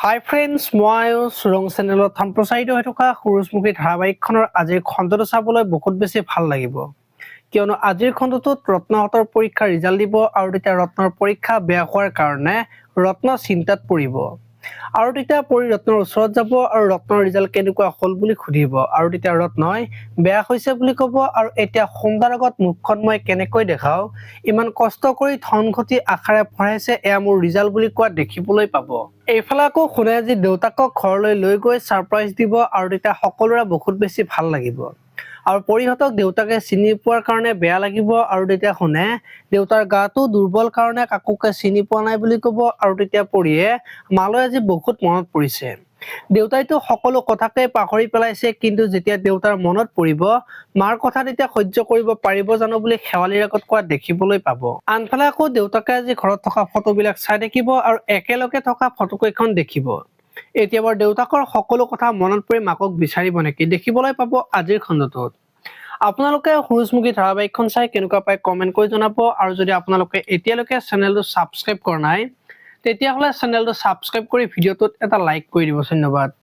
হাই friends, মই ৰং চেনেলত সম্প্ৰচাৰিত হৈ থকা সূৰুযমুখী ধাৰাবাহিকখনৰ আজিৰ খণ্ডটো চাবলৈ বহুত বেছি ভাল লাগিব, কিয়নো আজিৰ খণ্ডটোত ৰত্নহঁতৰ পৰীক্ষাৰ ৰিজাল্ট দিব আৰু তেতিয়া ৰত্নৰ পৰীক্ষা বেয়া হোৱাৰ কাৰণে ৰত্ন চিন্তাত পৰিব আৰু তেতিয়া পৰি ৰত্নৰ ওচৰত যাব আৰু ৰত্নৰ ৰিজাল্ট কেনেকুৱা হ'ল বুলি সুধিব আৰু তেতিয়া ৰত্নই বেয়া হৈছে বুলি ক'ব আৰু এতিয়া সোমদাৰ আগত মুখখন মই কেনেকৈ দেখাও, ইমান কষ্ট কৰি ধন ঘটি আশাৰে পঢ়াইছে, এয়া মোৰ ৰিজাল্ট বুলি কোৱা দেখিবলৈ পাব। এইফালে আকৌ শুনে যে দেউতাকক ঘৰলৈ লৈ গৈ ছাৰপ্ৰাইজ দিব আৰু তেতিয়া সকলোৰে বহুত বেছি ভাল লাগিব আৰু পৰিহঁতক দেউতাকে চিনি পোৱাৰ কাৰণে বেয়া লাগিব আৰু তেতিয়া শুনে দেউতাৰ গাটো দুৰ্বল কাৰণে কাকোকে চিনি পোৱা নাই বুলি ক'ব আৰু তেতিয়া পৰিয়ে মালৈ আজি বহুত মনত পৰিছে। দেউতাইতো সকলো কথাকে পাহৰি পেলাইছে, কিন্তু যেতিয়া দেউতাৰ মনত পৰিব মাৰ কথা তেতিয়া সহ্য কৰিব পাৰিব জানো বুলি শেৱালিৰ আগত কোৱা দেখিবলৈ পাব। আনফালে আকৌ দেউতাকে আজি ঘৰত থকা ফটোবিলাক চাই থাকিব আৰু একেলগে থকা ফটোকেইখন দেখিব। এতিয়া বাৰু দেউতাকৰ সকলো কথা মনত পৰি মাকক বিচাৰিব নেকি, দেখিবলৈ পাব আজিৰ খণ্ডটোত। আপোনালোকে সূৰুযমুখী ধাৰাবাহিকখন চাই কেনেকুৱা পায় কমেণ্ট কৰি জনাব আৰু যদি আপোনালোকে এতিয়ালৈকে চেনেলটো ছাবস্ক্ৰাইব কৰা নাই তেতিয়াহ'লে চেনেলটো ছাবস্ক্ৰাইব কৰি ভিডিঅ'টোত এটা লাইক কৰি দিব। ধন্যবাদ।